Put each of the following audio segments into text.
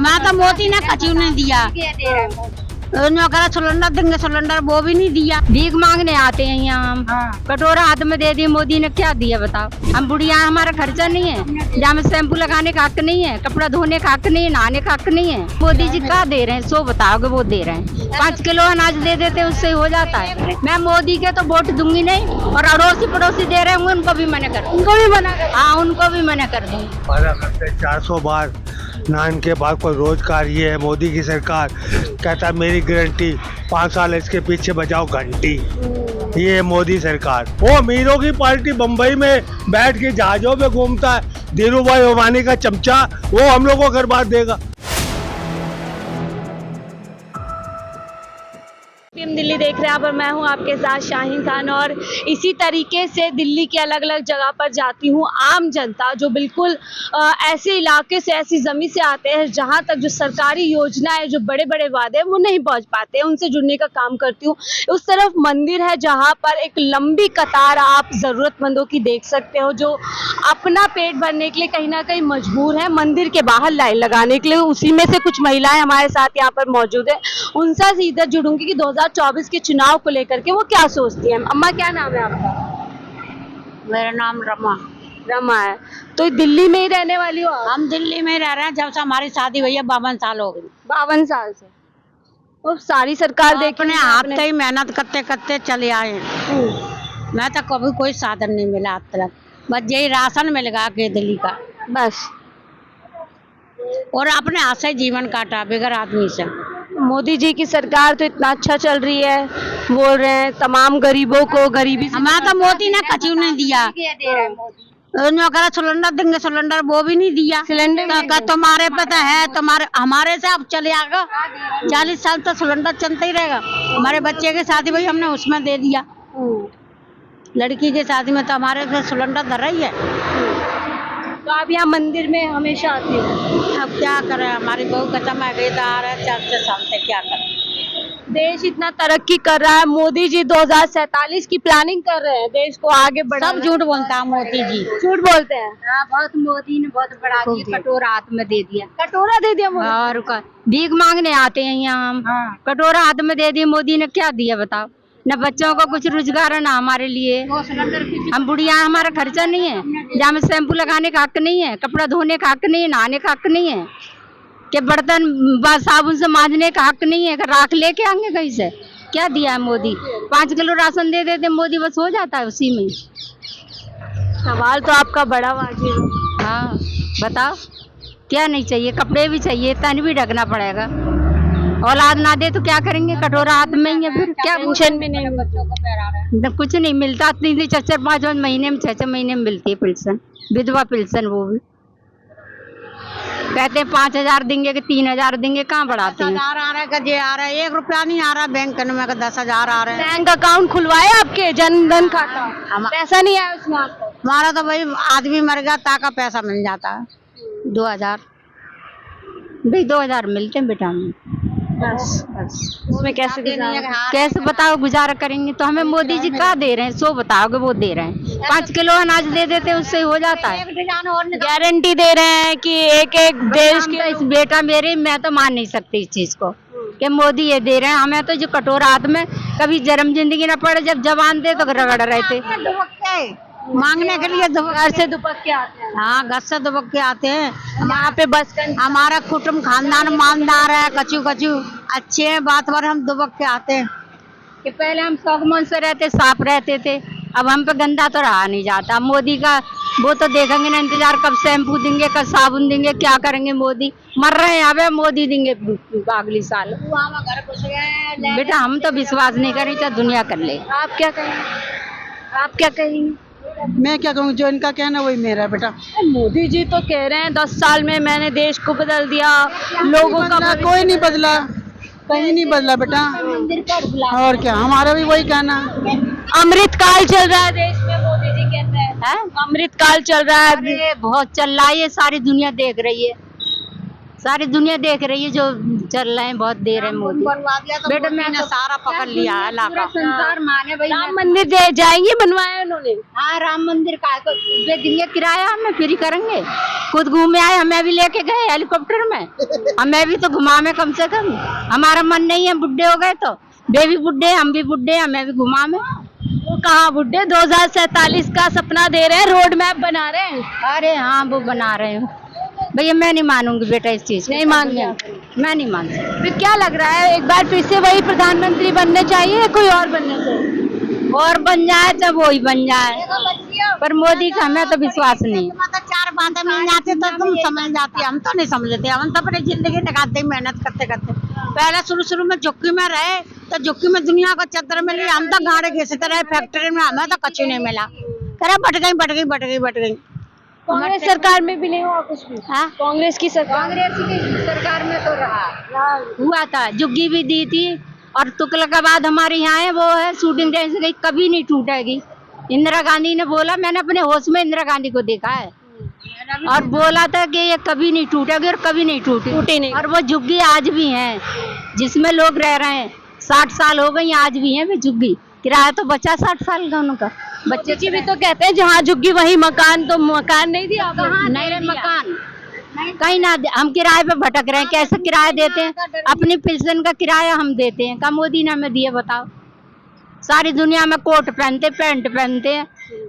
हमारा तो मोदी ने कचू नहीं दिया। कहा सिलेंडर देंगे, सिलेंडर वो भी नहीं दिया। भीख मांगने आते हैं यहाँ हम। कटोरा हाथ में दे दिए, मोदी ने क्या दिया बताओ। हम बुढ़िया, हमारा खर्चा नहीं है, जहाँ में शैम्पू लगाने का हक नहीं है, कपड़ा धोने का हक नहीं है, नहाने का हक नहीं है। मोदी जी क्या दे रहे हैं, सो बताओगे वो दे रहे हैं। 5 किलो अनाज दे देते, उससे हो जाता है। मैं मोदी के तो वोट दूंगी नहीं, और अड़ोसी पड़ोसी दे रहे होंगे उनको भी मना कर, हाँ उनको भी मना कर दूंगी। 400 बार ना इनके बाद कोई रोजगार। ये है मोदी की सरकार, कहता है मेरी गारंटी 5 साल इसके पीछे बजाओ घंटी। ये है मोदी सरकार। वो अमीरों की पार्टी बम्बई में बैठ के जहाजों में घूमता है, धीरू भाई अंबानी का चमचा, वो हम लोग को बर्बाद देगा। पीएम दिल्ली देख रहे हैं आप और मैं हूं आपके साथ शाहीन खान। और इसी तरीके से दिल्ली के अलग अलग जगह पर जाती हूं। आम जनता जो बिल्कुल ऐसे इलाके से, ऐसी जमीन से आते हैं जहां तक जो सरकारी योजनाएं, जो बड़े बड़े वादे हैं वो नहीं पहुंच पाते हैं, उनसे जुड़ने का काम करती हूँ। उस तरफ मंदिर है जहाँ पर एक लंबी कतार आप जरूरतमंदों की देख सकते हो, जो अपना पेट भरने के लिए कहीं ना कहीं मजबूर है मंदिर के बाहर लाइन लगाने के लिए। उसी में से कुछ महिलाएं हमारे साथ यहाँ पर मौजूद है, उनसे सीधा जुड़ूंगी कि 2024 के चुनाव को लेकर के वो क्या सोचती है। अम्मा क्या नाम है आपका? मेरा नाम रमा है। तो दिल्ली में ही रहने वाली हो आप? हम दिल्ली में रह रहे हैं, जब से हमारी शादी हुई है 52 साल हो गई। 52 साल से और सारी सरकार अपने हाथ से ही मेहनत करते करते चले आए। मैं तो कभी कोई साधन नहीं मिला आज तक, बस यही राशन मिलेगा के दिल्ली का बस, और अपने हाथ से जीवन काटा बगैर आदमी से। मोदी जी की सरकार तो इतना अच्छा चल रही है, बोल रहे हैं तमाम गरीबों को गरीबी से। हमारा तो मोदी ने कचू नहीं दिया। कहा सिलेंडर देंगे, सिलेंडर वो भी नहीं दिया। सिलेंडर तुम्हारे पता है, तुम्हारे हमारे से अब चले आएगा 40 साल तो सिलेंडर चलता ही रहेगा। हमारे बच्चे की शादी भाई हमने उसमें दे दिया, लड़की की शादी में तो हमारे से सिलेंडर धरा ही है। तो आप यहाँ मंदिर में हमेशा आते हो? अब क्या करें, हमारी बहू खत्म है गई, आ रहा है 4 साल से, क्या करें। देश इतना तरक्की कर रहा है, मोदी जी 2047 की प्लानिंग कर रहे हैं, देश को आगे बढ़ा। सब झूठ बोलता है मोदी जी, झूठ बोलते हैं। हाँ, बहुत मोदी ने बहुत बड़ा दिया, कटोरा हाथ में दे दिया। कटोरा दे दिया मोदी? और भीख मांगने आते हैं यहाँ हम। कटोरा हाथ में दे दिया, मोदी ने क्या दिया बताओ। न बच्चों को कुछ रोजगार है, ना हमारे लिए। हम बुढ़िया, हमारा खर्चा नहीं है, जहाँ में शैम्पू लगाने का हक नहीं है, कपड़ा धोने का हक नहीं है, नहाने का हक नहीं है, कि बर्तन साबुन से मांजने का हक नहीं है। राख लेके आएंगे कहीं से? क्या दिया है मोदी? 5 किलो राशन दे देते मोदी, बस हो जाता है उसी में। सवाल तो आपका बड़ा वाजिब है। हाँ बताओ, क्या नहीं चाहिए? कपड़े भी चाहिए, तन भी ढकना पड़ेगा। औलाद ना दे तो क्या करेंगे? कटोरा हाथ में ही है, फिर क्या? पेंशन भी नहीं, बच्चों को पहरा रहे हैं। कुछ नहीं मिलता, 4-5 महीने में 6 महीने में मिलती है पेंशन, विधवा पेंशन। वो भी कहते हैं 5000 देंगे कि 3000 देंगे, कहाँ बढ़ाते हैं? 10,000 आ रहा है, गजे आ रहा है, 1 रुपया नहीं आ रहा बैंक में, 10,000 आ रहा है। बैंक अकाउंट खुलवाए आपके? जनधन खाता? पैसा नहीं आया उसमें आपको? हमारा तो भाई आदमी मर गया ताका पैसा मिल जाता है 2000, भाई 2000 मिलते हैं बेटा में, बस उसमें कैसे बताओ गुजारा करेंगे? तो हमें मोदी जी क्या दे रहे हैं, सो बताओगे वो दे रहे हैं। 5 किलो अनाज दे देते, उससे हो जाता है। गारंटी दे रहे हैं कि एक एक देश के। इस बेटा मेरे, मैं तो मान नहीं सकती इस चीज को कि मोदी ये दे रहे हैं। हमें तो जो कटोरा हाथ में, कभी जन्म जिंदगी ना पड़े, जब जवान थे तो रगड़ रहे थे मांगने के लिए। घर से दुपक के आते हैं। हाँ, घर से दुबक के आते हैं। यहाँ पे बस हमारा कुटुंब खानदान मानदार है, कचू कचू अच्छे हैं, बात पर हम दुबक के आते हैं। कि पहले हम शौकमन से रहते, साफ रहते थे, अब हम पे गंदा तो रहा नहीं जाता। मोदी का वो तो देखेंगे ना, इंतजार कब शैम्पू देंगे, कब साबुन देंगे, क्या करेंगे मोदी? मर रहे हैं, अब मोदी देंगे अगली साल। बेटा हम तो विश्वास नहीं करें, चाहे दुनिया कर ले। आप क्या कहेंगे? आप क्या कहेंगे? मैं क्या कहूँ, जो इनका कहना वही मेरा बेटा। मोदी जी तो कह रहे हैं 10 साल में मैंने देश को बदल दिया, लोगों का। कोई नहीं बदला, कहीं नहीं बदला बेटा। और क्या, हमारा भी वही कहना। अमृत काल चल रहा है देश में, मोदी जी कहते हैं। अमृत काल चल रहा है। बहुत चल रहा है, ये सारी दुनिया देख रही है। सारी दुनिया देख रही है जो चल रहे हैं, बहुत देर है मोदी। बेटा मैंने सारा पकड़ लिया है इलाका। संसार माने भाई। राम मंदिर जाएंगे, बनवाया उन्होंने। हाँ राम मंदिर का तो दे देंगे किराया, हमें फ्री करेंगे। खुद घूमे आए, हमें भी लेके गए हेलीकॉप्टर में, हमें भी तो घुमावे कम से कम। हमारा मन नहीं है, बुढ़े हो गए तो बेबी बुढ़े, हम भी बुढ़े, हमें भी घुमावे। वो कहाँ बुढ़े, 2047 का सपना दे रहे हैं, रोड मैप बना रहे हैं। अरे हाँ वो बना रहे हो भैया, मैं नहीं मानूंगी बेटा इस चीज। नहीं मान गया, मैं नहीं मान सकती। फिर क्या लग रहा है, एक बार फिर से वही प्रधानमंत्री बनने चाहिए या कोई और बनना चाहिए? और बन जाए तो वो ही बन जाए, पर मोदी का हमें तो विश्वास नहीं। मतलब 4 बातें मिल जाती तो तुम समझ जाती, हम तो नहीं समझते। हम तो अपनी जिंदगी निकालते मेहनत करते करते। पहले शुरू में झुक्की में रहे तो झुक्की में दुनिया को चद्दर मिली, हम तो गाड़े घिसते रहे फैक्ट्री में, हमें तो कच्ची नहीं मिला। करे बट गई। कांग्रेस सरकार में भी नहीं हुआ कुछ भी? हाँ? कांग्रेस की सरकार, सरकार में तो रहा हुआ था, जुग्गी भी दी थी। और तुगलकाबाद हमारे यहाँ है, वो है शूटिंग रेंज गई, कभी नहीं टूटेगी। इंदिरा गांधी ने बोला, मैंने अपने होश में इंदिरा गांधी को देखा है और बोला था कि ये कभी नहीं टूटेगी और कभी नहीं टूटी नहीं। और वो झुग्गी आज भी हैं जिसमें लोग रह रहे हैं, 60 साल हो गई, आज भी हैं वे झुग्गी। किराया तो बचा 60 साल का उनका। बच्चे जी भी तो कहते हैं जहाँ झुग्गी वही मकान, तो मकान नहीं दिया नहीं मकान कहीं ना हम किराए पे भटक रहे हैं। कैसे किराया देते हैं? अपनी पेंशन का किराया हम देते हैं, का मोदी ने हमें दिए बताओ? सारी दुनिया में कोट पहनते, पैंट पहनते हैं,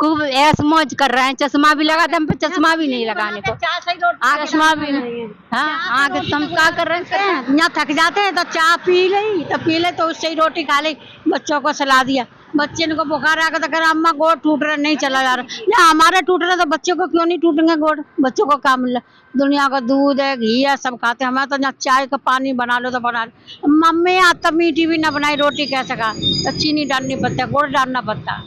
खूब ऐश मौज कर रहे हैं। चश्मा भी लगाते, हम पे चश्मा भी नहीं लगाने को, चश्मा भी नहीं है। हाँ आगे हम क्या कर रहे हैं? यहाँ थक जाते हैं तो चाय पी ले तो उससे ही रोटी खा ली, बच्चों को सला दिया। बच्चे को बुखार आ गया तो कह रहा अम्मा गोड़ टूट रहा, नहीं चला जा रहा। या हमारे टूट रहे तो बच्चों को क्यों नहीं टूटेंगे गोड़? बच्चों को क्या मिल रहा? दुनिया का दूध है, घी है, सब खाते हैं। हमें तो यहाँ चाय का पानी बना लो तो बना लो। मम्मी आज तक मीठी भी ना बनाई, रोटी कैसे खा? तो चीनी डालनी पड़ता है, गुड़ डालना पड़ता है,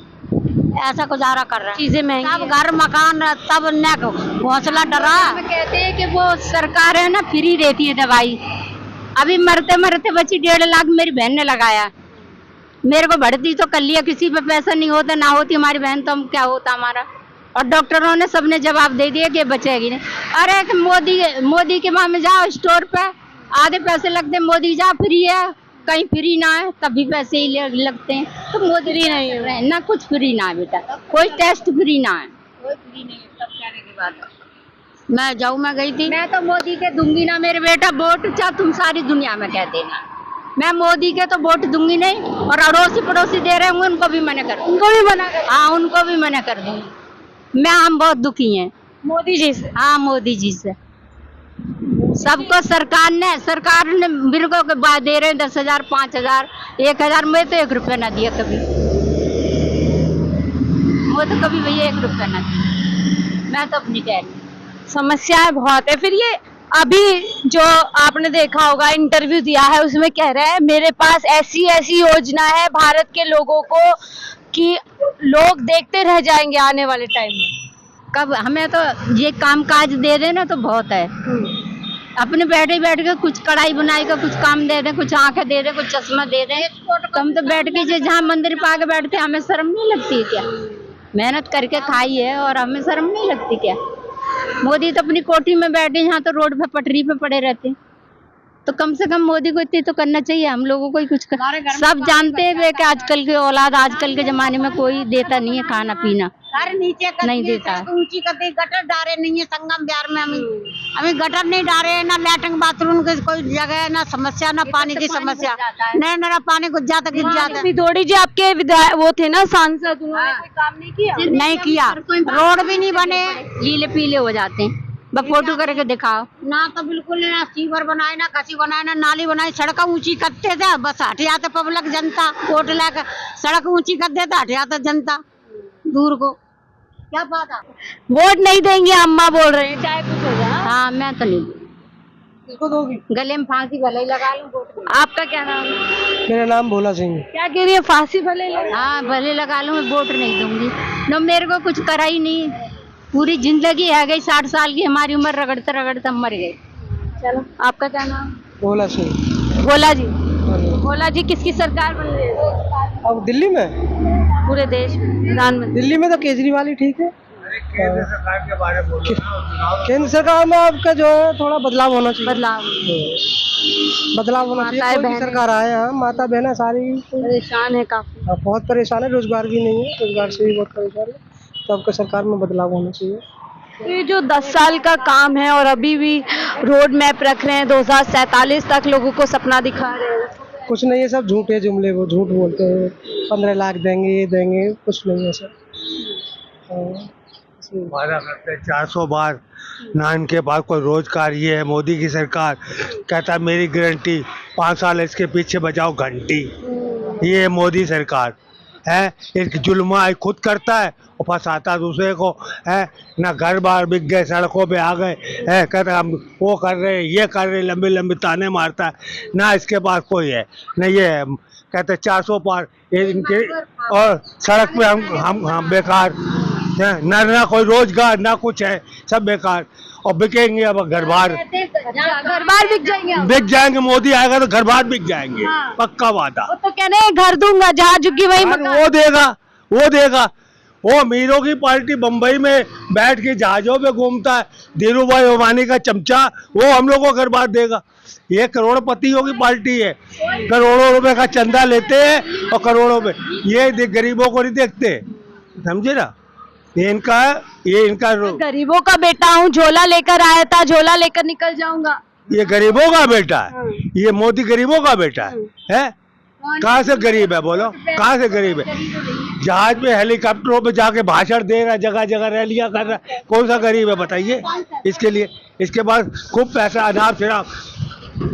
ऐसा गुजारा कर रहे हैं। चीजें महंगी सब घर मकान सब न घोंसला डरा। कहते हैं कि वो सरकार है ना फ्री देती है दवाई। अभी मरते मरते बची 1.5 लाख मेरी बहन ने लगाया। मेरे को भर्ती तो कर लिया, किसी पे पैसा नहीं होता, ना होती हमारी बहन तो हम क्या होता हमारा। और डॉक्टरों ने सबने जवाब दे दिया कि बचेगी नहीं। अरे मोदी के वहां में जाओ स्टोर पे, आधे पैसे लगते, मोदी जाओ फ्री है, कहीं फ्री ना है तब भी पैसे ही लगते हैं। तो मोदी फ्री नहीं है ना, कुछ फ्री ना है बेटा, कोई टेस्ट फ्री ना है, कोई फ्री नहीं है। सब कहने की बात मैं गई थी, मैं तो मोदी के दूंगी ना मेरे बेटा वोट, चाहे तुम सारी दुनिया में कह देना। मैं मोदी के तो वोट दूंगी नहीं, और अड़ोसी पड़ोसी दे रहे होंगे उनको भी मना कर, हाँ उनको भी मना कर दूंगी। हम बहुत दुखी हैं मोदी जी से। हाँ मोदी जी से। सबको सरकार ने बिरगों के बाद दे रहे हैं 10,000, 5,000, 1,000। मैं तो 1 रुपया ना दिया कभी, वो तो कभी भैया 1 रुपया ना दिया। मैं तो अपनी कह रही, समस्याएं बहुत है। फिर ये अभी जो आपने देखा होगा इंटरव्यू दिया है, उसमें कह रहे हैं मेरे पास ऐसी योजना है भारत के लोगों को कि लोग देखते रह जाएंगे आने वाले टाइम में। कब हमें तो ये काम काज दे देना तो बहुत है। अपने बैठ के कुछ कढ़ाई बुनाई का कुछ काम दे दे, कुछ आंखें दे दे, कुछ चश्मा दे दे। हम तो बैठ के जहाँ मंदिर पे आके बैठते, हमें शर्म नहीं लगती क्या? मेहनत करके खाई है और हमें शर्म नहीं लगती क्या? मोदी तो अपनी कोठी में बैठे, यहाँ तो रोड पे पटरी पे पड़े रहते। तो कम से कम मोदी को इतनी तो करना चाहिए, हम लोगों को ही कुछ सब जानते हैं कि आजकल की औलाद, आजकल के जमाने में कोई देता नहीं है खाना पीना, नीचे नहीं देता है। ऊंची करते, गटर डारे नहीं है संगम बिहार में। हमें गटर नहीं डारे, ना लैट्रिन बाथरूम की कोई जगह है, ना समस्या, ना पानी की समस्या। नहीं ना पानी गिर जाता पिथौड़ी जी आपके विधायक वो थे ना सांसद, उन्होंने कोई काम नहीं किया? नहीं किया, रोड भी नहीं बने, लीले पीले हो जाते हैं। फोटो करके दिखाओ ना, तो बिल्कुल ना सीवर बनाए, ना कसी बनाए, ना नाली बनाई। सड़क ऊंची करते थे, बस हट जाते पब्लिक जनता, वोट लेकर सड़क ऊंची कर देता, हट जाता जनता दूर को। क्या बात है? वोट नहीं देंगे अम्मा बोल रहे हैं, चाहे कुछ हो जाए। हाँ मैं तो नहीं दूंगी, गले में फांसी भले ही लगा लूं, वोट। आपका क्या नाम है? मेरा नाम भोला सिंह। क्या कह रही है? फांसी भले हाँ भले लगा लूं, मैं वोट नहीं दूंगी। न मेरे को कुछ करा ही नहीं, पूरी जिंदगी है गई 60 साल की, हमारी उम्र रगड़ते रगड़ते मर गई। चलो आपका क्या नाम? भोला सिंह। भोला जी किसकी सरकार बन रही है अब दिल्ली में? पूरे देश में प्रधानमंत्री? दिल्ली में तो केजरीवाल ही ठीक है। केंद्र सरकार के बारे में बोलो ना। केंद्र सरकार में आपका जो है थोड़ा बदलाव होना चाहिए। बदलाव होना चाहिए। कोई भी सरकार आए, हाँ, माता बहना सारी परेशान है काफी। बहुत परेशान है। रोजगार भी नहीं है, रोजगार से भी बहुत परेशान है। तो आपका सरकार में बदलाव होना चाहिए। तो ये जो 10 साल का काम है और अभी भी रोड मैप रख रहे हैं, 2047 तक लोगों को सपना दिखा रहे हैं। कुछ नहीं है, सब झूठे जुमले, वो झूठ बोलते हैं। 15 लाख देंगे, ये देंगे, कुछ नहीं है सर। वादा करते हैं 400 बार, ना इनके पास कोई रोजगार। ये है मोदी की सरकार, कहता है मेरी गारंटी 5 साल इसके पीछे बजाओ घंटी। ये है मोदी सरकार है। एक जुल्मा खुद करता है और फंसाता दूसरे को है। ना घर बार बिक गए, सड़कों पे आ गए है, कहता हम वो कर रहे, ये कर रहे, लंबे लंबे ताने मारता है। ना इसके पास कोई है, न ये है। कहते 400 पार ये इनके, और सड़क पे हम बेकार, ना कोई रोजगार, ना कुछ है, सब बेकार। और बिकेंगे अब घर बार बिक जाएंगे। मोदी आएगा तो घर बार बिक जाएंगे, पक्का वादा। वो तो कहने हैं घर दूंगा, जहाँ झुकी वही मकान। वो देगा। वो अमीरों की पार्टी बम्बई में बैठ के जहाजों पे घूमता है, धीरू भाई अंबानी का चमचा, वो हम लोग को घर बार देगा। ये करोड़पतियों की पार्टी है, करोड़ों रुपए का चंदा लेते हैं और करोड़ों पे ये गरीबों को नहीं देखते, समझे ना। ये इनका गरीबों का बेटा हूँ, झोला लेकर आया था, झोला लेकर निकल जाऊंगा। ये गरीबों का बेटा है। ये मोदी गरीबों का बेटा है। कहाँ से गरीब है बोलो, कहाँ से गरीब है। जहाज में हेलीकॉप्टरों पे जाके भाषण दे रहा है, जगह जगह रैलियां कर रहा है। कौन सा गरीब है बताइए। इसके लिए इसके पास खूब पैसा, अनाप शनाप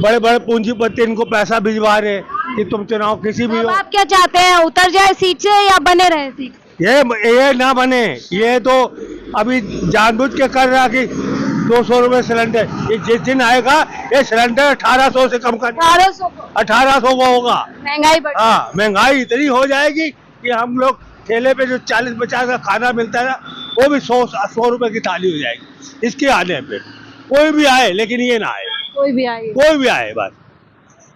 बड़े बड़े पूंजीपति इनको पैसा भिजवा रहे कि तुम चुनाव किसी भी हो। आप क्या चाहते हैं, उतर जाए सीट से या बने रहे सीट? ये ना बने। ये तो अभी जानबूझ के कर रहा कि 200 रुपए सिलेंडर। ये जिस दिन आएगा ये सिलेंडर 1800 से कम कर, 1800 को होगा। महंगाई बढ़, हाँ, महंगाई इतनी हो जाएगी कि हम लोग ठेले पे जो 40-50 का खाना मिलता है ना, वो भी 100 रुपए की थाली हो जाएगी इसके आने पे। कोई भी आए, लेकिन ये ना आए। कोई भी आए बस।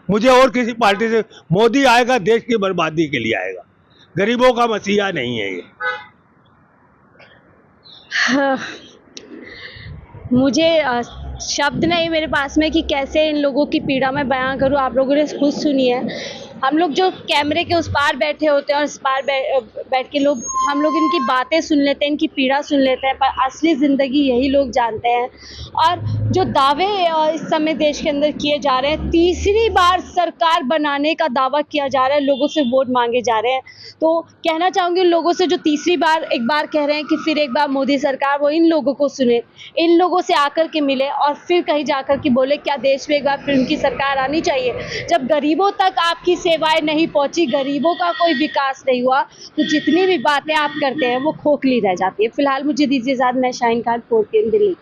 मुझे और किसी पार्टी से, मोदी आएगा देश की बर्बादी के लिए आएगा, गरीबों का मसीहा नहीं है ये। मुझे शब्द नहीं मेरे पास में कि कैसे इन लोगों की पीड़ा मैं बयां करूं। आप लोगों ने खुद सुनी है। हम लोग जो कैमरे के उस पार बैठे होते हैं और इस पार बैठ के हम लोग इनकी बातें सुन लेते हैं, इनकी पीड़ा सुन लेते हैं, पर असली ज़िंदगी यही लोग जानते हैं। और जो दावे इस समय देश के अंदर किए जा रहे हैं, तीसरी बार सरकार बनाने का दावा किया जा रहा है, लोगों से वोट मांगे जा रहे हैं। तो कहना चाहूँगी उन लोगों से जो तीसरी बार एक बार कह रहे हैं कि फिर एक बार मोदी सरकार, वो इन लोगों को सुने, इन लोगों से आकर के मिले और फिर कहीं जाकर के बोले क्या देश में एक बार फिर उनकी सरकार आनी चाहिए। जब गरीबों तक आपकी सेवाएं नहीं पहुंची, गरीबों का कोई विकास नहीं हुआ, तो जितनी भी बातें आप करते हैं वो खोखली रह जाती है। फिलहाल मुझे दीजिए इजाज़त। मैं शाहीन खान, 4 दिल्ली।